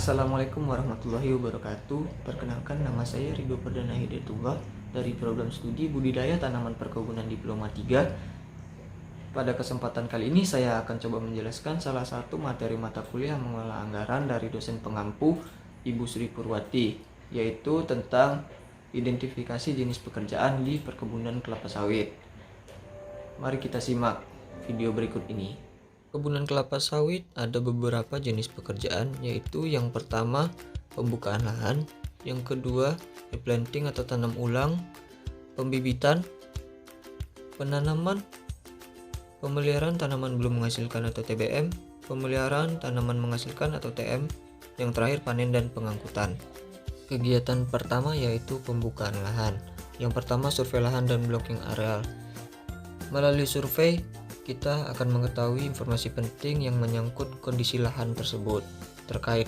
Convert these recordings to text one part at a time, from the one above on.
Assalamualaikum warahmatullahi wabarakatuh. Perkenalkan, nama saya Ridho Perdana Hidayatullah dari program studi Budidaya Tanaman Perkebunan Diploma 3. Pada kesempatan kali ini saya akan coba menjelaskan salah satu materi mata kuliah mengelola anggaran dari dosen pengampu Ibu Sri Purwati, yaitu tentang identifikasi jenis pekerjaan di perkebunan kelapa sawit. Mari kita simak video berikut ini. Kebunan kelapa sawit ada beberapa jenis pekerjaan, yaitu yang pertama pembukaan lahan, yang kedua replanting atau tanam ulang, pembibitan, penanaman, pemeliharaan tanaman belum menghasilkan atau TBM, pemeliharaan tanaman menghasilkan atau TM, yang terakhir panen dan pengangkutan. Kegiatan pertama yaitu pembukaan lahan. Yang pertama survei lahan dan blocking areal. Melalui survei kita akan mengetahui informasi penting yang menyangkut kondisi lahan tersebut, terkait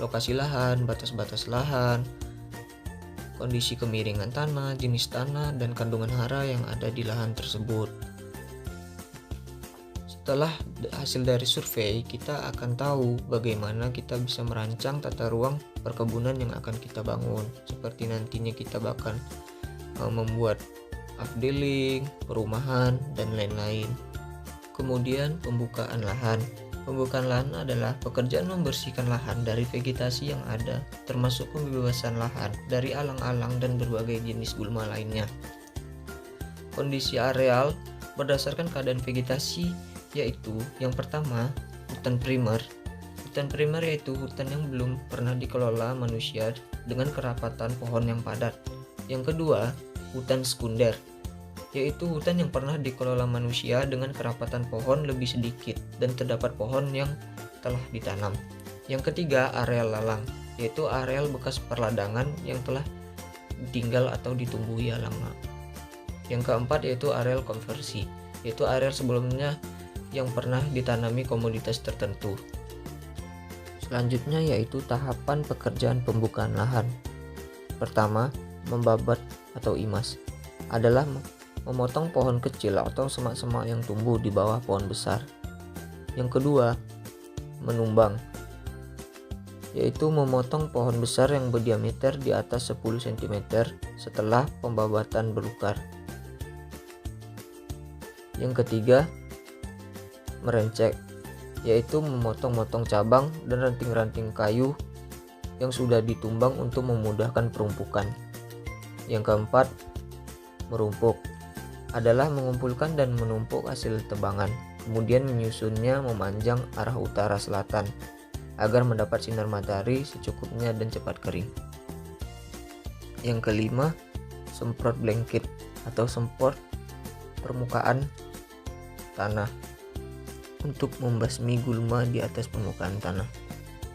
lokasi lahan, batas-batas lahan, kondisi kemiringan tanah, jenis tanah, dan kandungan hara yang ada di lahan tersebut. Setelah hasil dari survei, kita akan tahu bagaimana kita bisa merancang tata ruang perkebunan yang akan kita bangun, seperti nantinya kita bahkan membuat updeling, perumahan, dan lain-lain. Kemudian pembukaan lahan. Pembukaan lahan adalah pekerjaan membersihkan lahan dari vegetasi yang ada, termasuk pembebasan lahan dari alang-alang dan berbagai jenis gulma lainnya. Kondisi areal berdasarkan keadaan vegetasi, yaitu yang pertama hutan primer. Hutan primer yaitu hutan yang belum pernah dikelola manusia dengan kerapatan pohon yang padat. Yang kedua, hutan sekunder, yaitu hutan yang pernah dikelola manusia dengan kerapatan pohon lebih sedikit dan terdapat pohon yang telah ditanam. Yang ketiga, areal lalang, yaitu areal bekas perladangan yang telah tinggal atau ditumbuhi halaman. Yang keempat yaitu areal konversi, yaitu areal sebelumnya yang pernah ditanami komoditas tertentu. Selanjutnya yaitu tahapan pekerjaan pembukaan lahan. Pertama, membabat atau imas adalah memotong pohon kecil atau semak-semak yang tumbuh di bawah pohon besar. Yang kedua, menumbang, yaitu memotong pohon besar yang berdiameter di atas 10 cm setelah pembabatan belukar. Yang ketiga, merencek, yaitu memotong-motong cabang dan ranting-ranting kayu yang sudah ditumbang untuk memudahkan perumpukan. Yang keempat, merumpuk adalah mengumpulkan dan menumpuk hasil tebangan, kemudian menyusunnya memanjang arah utara selatan agar mendapat sinar matahari secukupnya dan cepat kering. Yang kelima, semprot blanket atau semprot permukaan tanah untuk membasmi gulma di atas permukaan tanah.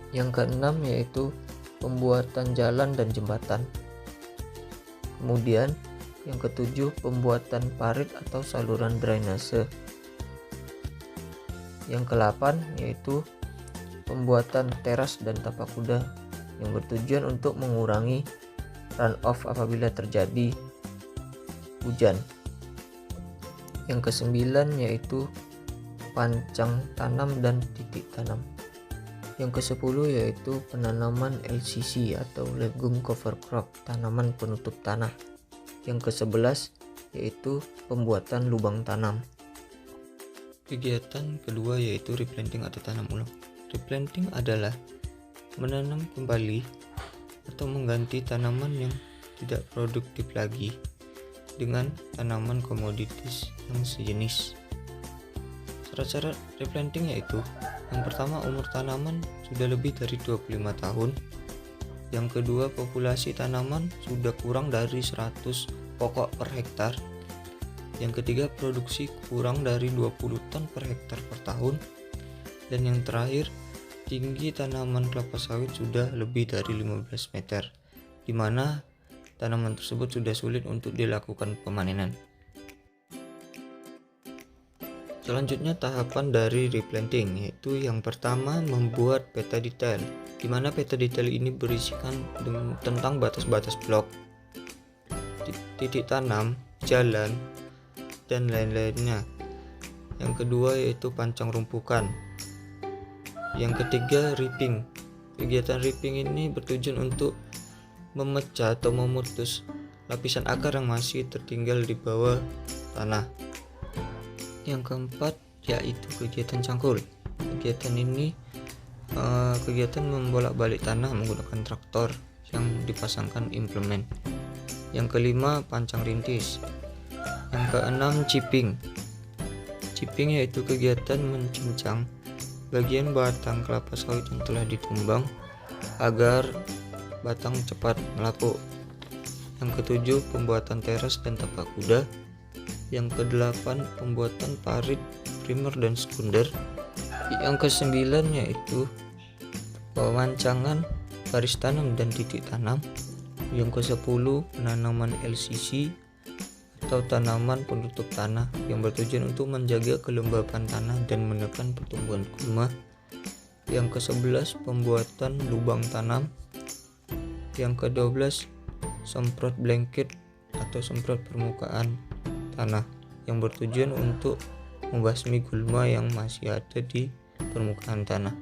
Yang keenam yaitu pembuatan jalan dan jembatan. Kemudian yang ketujuh, pembuatan parit atau saluran drainase. Yang kedelapan yaitu pembuatan teras dan tapak kuda yang bertujuan untuk mengurangi runoff apabila terjadi hujan. Yang kesembilan yaitu pancang tanam dan titik tanam. Yang kesepuluh yaitu penanaman LCC atau legume cover crop, tanaman penutup tanah. Yang ke-11 yaitu pembuatan lubang tanam. Kegiatan kedua yaitu replanting atau tanam ulang. Replanting adalah menanam kembali atau mengganti tanaman yang tidak produktif lagi dengan tanaman komoditis yang sejenis. Syarat-syarat replanting yaitu yang pertama, umur tanaman sudah lebih dari 25 tahun. Yang kedua, populasi tanaman sudah kurang dari 100 pokok per hektar. Yang ketiga, produksi kurang dari 20 ton per hektar per tahun. Dan yang terakhir, tinggi tanaman kelapa sawit sudah lebih dari 15 meter, di mana tanaman tersebut sudah sulit untuk dilakukan pemanenan. Selanjutnya tahapan dari replanting, yaitu yang pertama membuat peta detail, di mana peta detail ini berisikan tentang batas-batas blok, titik tanam, jalan, dan lain-lainnya. Yang kedua yaitu pancang rumpukan. Yang ketiga ripping, Kegiatan ripping ini bertujuan untuk memecah atau memutus lapisan akar yang masih tertinggal di bawah tanah. Yang keempat yaitu kegiatan cangkul. Kegiatan ini kegiatan membolak-balik tanah menggunakan traktor yang dipasangkan implemen. Yang kelima, pancang rintis. Yang keenam, chipping. Chipping yaitu kegiatan mencincang bagian batang kelapa sawit yang telah ditumbang agar batang cepat melapuk. Yang ketujuh, pembuatan teras dan tapak kuda. Yang kedelapan, pembuatan parit primer dan sekunder. Yang kesembilan yaitu pemancangan garis tanam dan titik tanam. Yang ke-10, penanaman LCC atau tanaman penutup tanah yang bertujuan untuk menjaga kelembapan tanah dan menekan pertumbuhan gulma. Yang ke-11, pembuatan lubang tanam. Yang ke-12, semprot blanket atau semprot permukaan tanah yang bertujuan untuk membasmi gulma yang masih ada di permukaan tanah.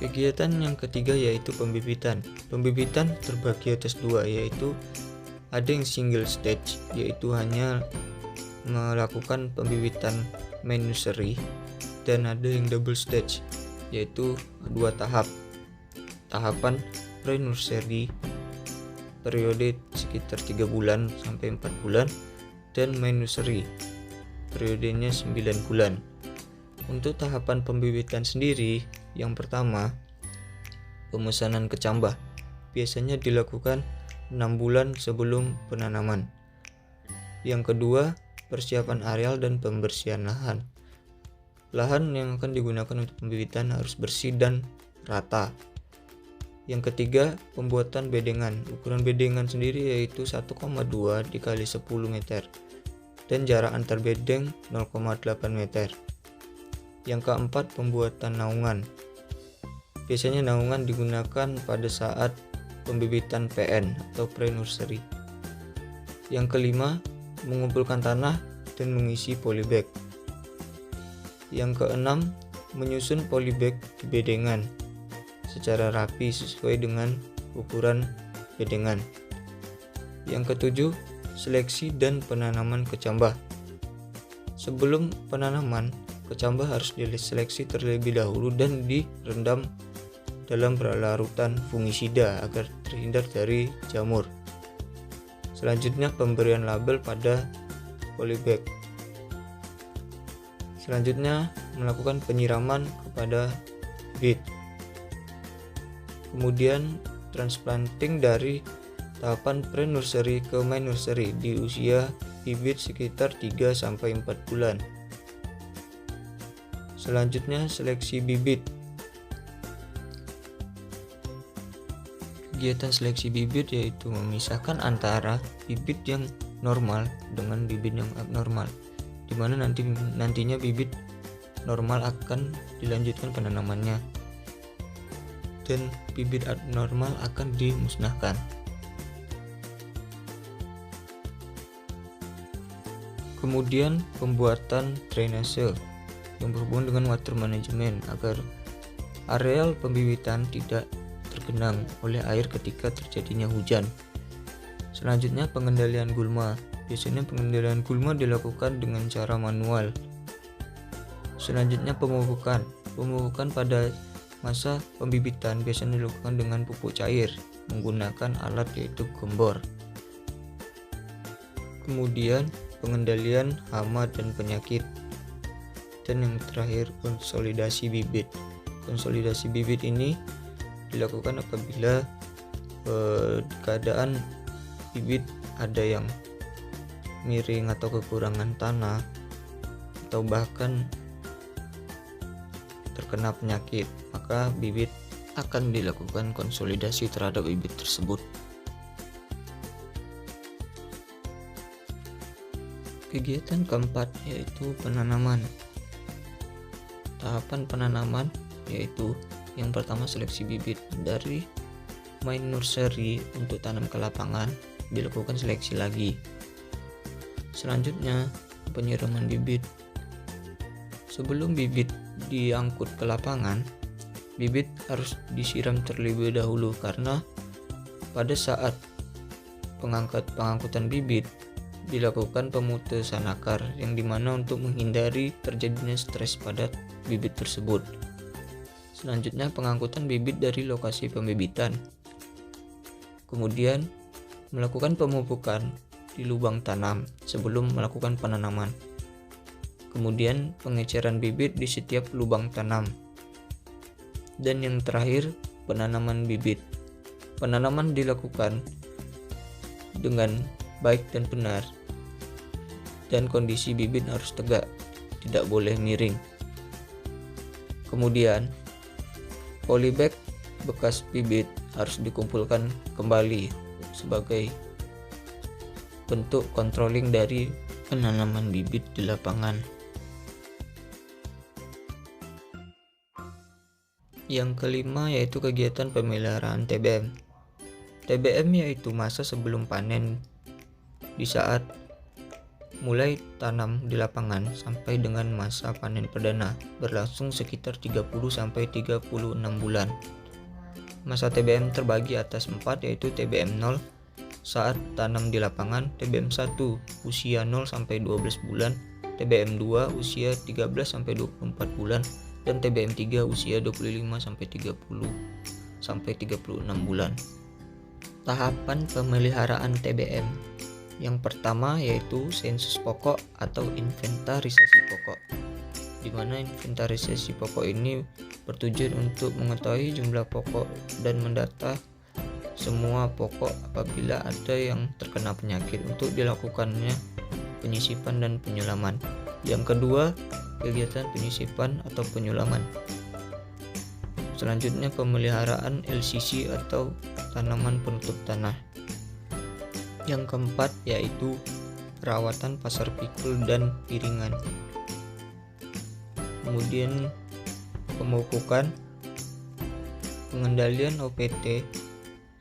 Kegiatan yang ketiga yaitu pembibitan. Pembibitan terbagi atas dua, yaitu ada yang single stage, yaitu hanya melakukan pembibitan main nursery, dan ada yang double stage, yaitu dua tahap. Tahapan pre-nursery periode sekitar 3 bulan sampai 4 bulan, dan main nursery periodenya 9 bulan. Untuk tahapan pembibitan sendiri, yang pertama, pemesanan kecambah biasanya dilakukan 6 bulan sebelum penanaman. Yang kedua, persiapan areal dan pembersihan lahan. Lahan yang akan digunakan untuk pembibitan harus bersih dan rata. Yang ketiga, pembuatan bedengan. Ukuran bedengan sendiri yaitu 1,2 dikali 10 meter dan jarak antar bedeng 0,8 meter. Yang keempat, pembuatan naungan. Biasanya naungan digunakan pada saat pembibitan PN atau pre-nursery. Yang kelima, mengumpulkan tanah dan mengisi polybag. Yang keenam, menyusun polybag di bedengan secara rapi sesuai dengan ukuran bedengan. Yang ketujuh, seleksi dan penanaman kecambah. Sebelum penanaman, kecambah harus diseleksi terlebih dahulu dan direndam dalam larutan fungisida agar terhindar dari jamur. Selanjutnya, pemberian label pada polybag. Selanjutnya, melakukan penyiraman kepada bibit. Kemudian, transplanting dari tahapan pre-nursery ke main nursery di usia bibit sekitar 3-4 bulan. Selanjutnya, seleksi bibit. Kegiatan seleksi bibit yaitu memisahkan antara bibit yang normal dengan bibit yang abnormal, di mana nantinya bibit normal akan dilanjutkan penanamannya dan bibit abnormal akan dimusnahkan. Kemudian, pembuatan drainase yang berhubungan dengan water management agar areal pembibitan tidak tergenang oleh air ketika terjadinya hujan. Selanjutnya, pengendalian gulma. Biasanya pengendalian gulma dilakukan dengan cara manual. Selanjutnya, pemupukan. Pemupukan pada masa pembibitan biasanya dilakukan dengan pupuk cair menggunakan alat yaitu gembor. Kemudian, pengendalian hama dan penyakit. Dan yang terakhir, konsolidasi bibit. Konsolidasi bibit ini dilakukan apabila keadaan bibit ada yang miring atau kekurangan tanah atau bahkan terkena penyakit, maka bibit akan dilakukan konsolidasi terhadap bibit tersebut. Kegiatan keempat yaitu penanaman. Tahapan penanaman yaitu yang pertama, seleksi bibit. Dari main nursery untuk tanam ke lapangan dilakukan seleksi lagi. Selanjutnya, penyiraman bibit. Sebelum bibit diangkut ke lapangan, bibit harus disiram terlebih dahulu, karena pada saat pengangkutan bibit dilakukan pemutusan akar, yang dimana untuk menghindari terjadinya stres pada bibit tersebut. Selanjutnya pengangkutan bibit dari lokasi pembibitan. Kemudian melakukan pemupukan di lubang tanam sebelum melakukan penanaman. Kemudian pengeceran bibit di setiap lubang tanam. Dan yang terakhir, penanaman bibit. Penanaman dilakukan dengan baik dan benar, dan kondisi bibit harus tegak, tidak boleh miring. Kemudian polybag bekas bibit harus dikumpulkan kembali sebagai bentuk controlling dari penanaman bibit di lapangan. Yang kelima yaitu kegiatan pemeliharaan TBM. TBM yaitu masa sebelum panen, di saat mulai tanam di lapangan sampai dengan masa panen perdana, berlangsung sekitar 30-36 bulan. Masa TBM terbagi atas 4, yaitu TBM 0 saat tanam di lapangan, TBM 1 usia 0-12 bulan, TBM 2 usia 13-24 bulan, dan TBM 3 usia 25-36 bulan. Tahapan pemeliharaan TBM. Yang pertama yaitu sensus pokok atau inventarisasi pokok, di mana inventarisasi pokok ini bertujuan untuk mengetahui jumlah pokok dan mendata semua pokok apabila ada yang terkena penyakit untuk dilakukannya penyisipan dan penyulaman. Yang kedua, kegiatan penyisipan atau penyulaman. Selanjutnya pemeliharaan LCC atau tanaman penutup tanah. Yang keempat yaitu perawatan pasar pikul dan piringan. Kemudian pemupukan, pengendalian OPT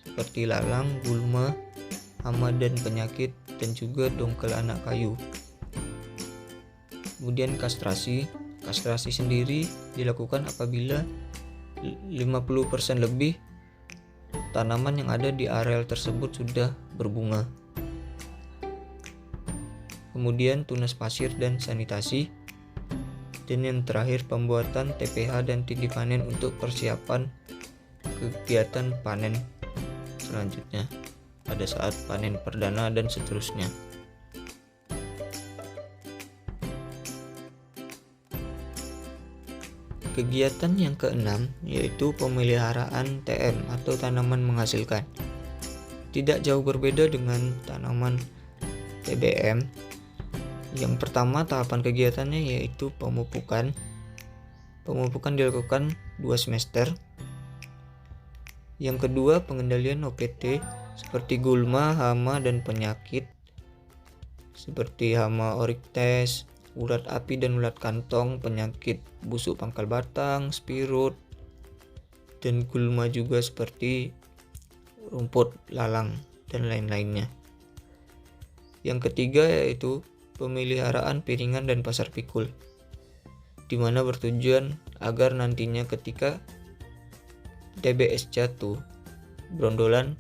seperti lalang, gulma, hama dan penyakit, dan juga dongkel anak kayu. Kemudian kastrasi. Kastrasi sendiri dilakukan apabila 50% lebih tanaman yang ada di areal tersebut sudah berbunga. Kemudian tunas pasir dan sanitasi. Dan yang terakhir pembuatan TPH dan titip panen untuk persiapan kegiatan panen selanjutnya pada saat panen perdana dan seterusnya. Kegiatan yang keenam yaitu pemeliharaan TM atau tanaman menghasilkan. Tidak jauh berbeda dengan tanaman TBM. Yang pertama tahapan kegiatannya yaitu pemupukan. Pemupukan dilakukan 2 semester. Yang kedua pengendalian OPT seperti gulma, hama dan penyakit seperti hama oryctes, ulat api dan ulat kantong, penyakit busuk pangkal batang, spirut, dan gulma juga seperti rumput lalang dan lain-lainnya. Yang ketiga yaitu pemeliharaan piringan dan pasar pikul, di mana bertujuan agar nantinya ketika TBS jatuh, brondolan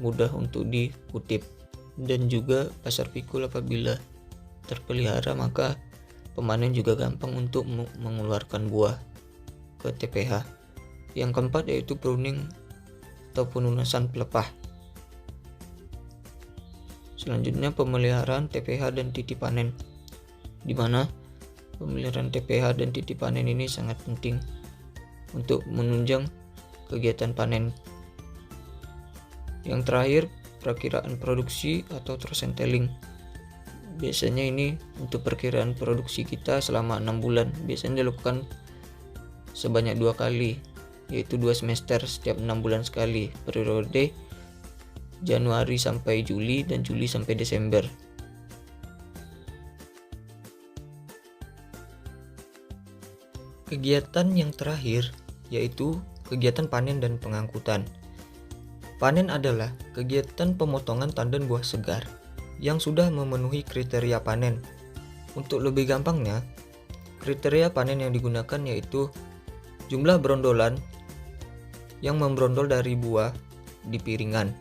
mudah untuk dikutip, dan juga pasar pikul apabila terpelihara maka pemanen juga gampang untuk mengeluarkan buah ke TPH. Yang keempat yaitu pruning atau penunasan pelepah. Selanjutnya pemeliharaan TPH dan titip panen, di mana pemeliharaan TPH dan titip panen ini sangat penting untuk menunjang kegiatan panen. Yang terakhir perakiraan produksi atau trosenteling. Biasanya ini untuk perkiraan produksi kita selama 6 bulan. Biasanya dilakukan sebanyak 2 kali, yaitu 2 semester setiap 6 bulan sekali, periode Januari sampai Juli dan Juli sampai Desember. Kegiatan yang terakhir yaitu kegiatan panen dan pengangkutan. Panen adalah kegiatan pemotongan tandan buah segar yang sudah memenuhi kriteria panen. Untuk lebih gampangnya, kriteria panen yang digunakan yaitu Jumlah brondolan yang membrondol dari buah di piringan.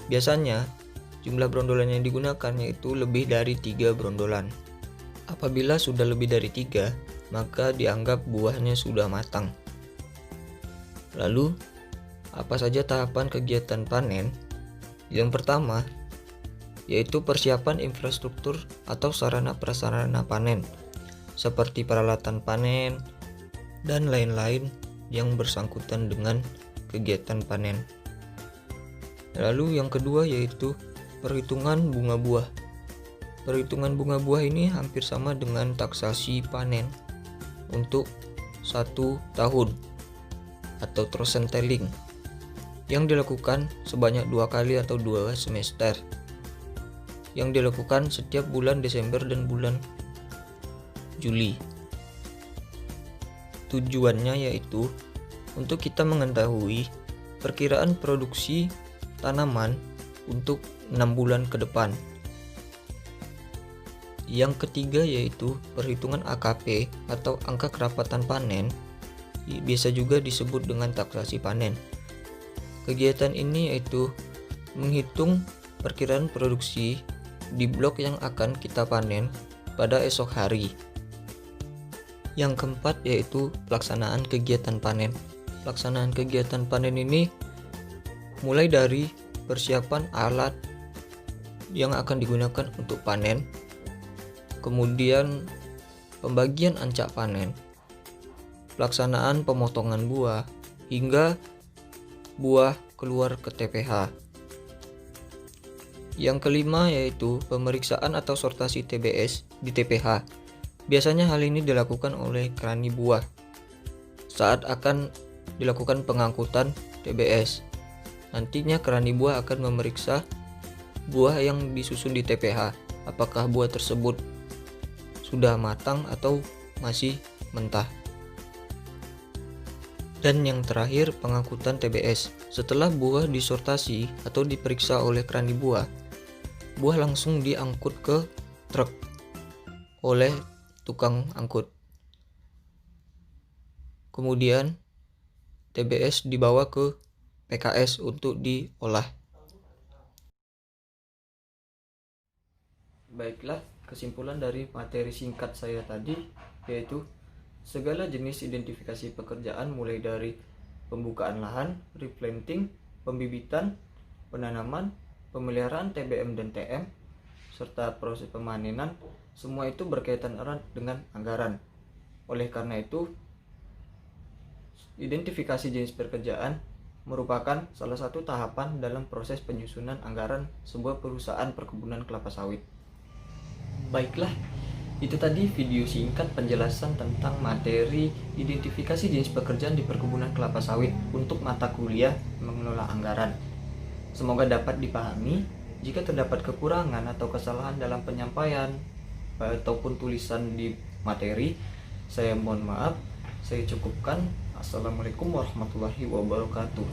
Biasanya jumlah brondolan yang digunakan yaitu lebih dari 3 brondolan. Apabila sudah lebih dari 3, maka dianggap buahnya sudah matang. Lalu, apa saja tahapan kegiatan panen? Yang pertama, yaitu persiapan infrastruktur atau sarana prasarana panen, seperti peralatan panen dan lain-lain yang bersangkutan dengan kegiatan panen. Lalu yang kedua yaitu perhitungan bunga buah. Perhitungan bunga buah ini hampir sama dengan taksasi panen untuk 1 tahun atau trosenteling yang dilakukan sebanyak 2 kali atau 2 semester, yang dilakukan setiap bulan Desember dan bulan Juli. Tujuannya yaitu untuk kita mengetahui perkiraan produksi tanaman untuk 6 bulan ke depan. Yang ketiga yaitu perhitungan AKP atau angka kerapatan panen, biasa juga disebut dengan taksasi panen. Kegiatan ini yaitu menghitung perkiraan produksi di blok yang akan kita panen pada esok hari. Yang keempat yaitu pelaksanaan kegiatan panen. Pelaksanaan kegiatan panen ini mulai dari persiapan alat yang akan digunakan untuk panen, kemudian pembagian ancak panen, pelaksanaan pemotongan buah, hingga buah keluar ke TPH. Yang kelima yaitu pemeriksaan atau sortasi TBS di TPH. Biasanya hal ini dilakukan oleh kerani buah saat akan dilakukan pengangkutan TBS. Nantinya kerani buah akan memeriksa buah yang disusun di TPH, apakah buah tersebut sudah matang atau masih mentah. Dan yang terakhir, pengangkutan TBS. Setelah buah disortasi atau diperiksa oleh kerani buah, buah langsung diangkut ke truk oleh tukang angkut. Kemudian TBS dibawa ke PKS untuk diolah. Baiklah, kesimpulan dari materi singkat saya tadi yaitu segala jenis identifikasi pekerjaan mulai dari pembukaan lahan, replanting, pembibitan, penanaman, pemeliharaan TBM dan TM, serta proses pemanenan, semua itu berkaitan erat dengan anggaran. Oleh karena itu, identifikasi jenis pekerjaan merupakan salah satu tahapan dalam proses penyusunan anggaran sebuah perusahaan perkebunan kelapa sawit. Baiklah, itu tadi video singkat penjelasan tentang materi identifikasi jenis pekerjaan di perkebunan kelapa sawit untuk mata kuliah mengelola anggaran. Semoga dapat dipahami. Jika terdapat kekurangan atau kesalahan dalam penyampaian ataupun tulisan di materi, saya mohon maaf. Saya cukupkan. Assalamualaikum warahmatullahi wabarakatuh.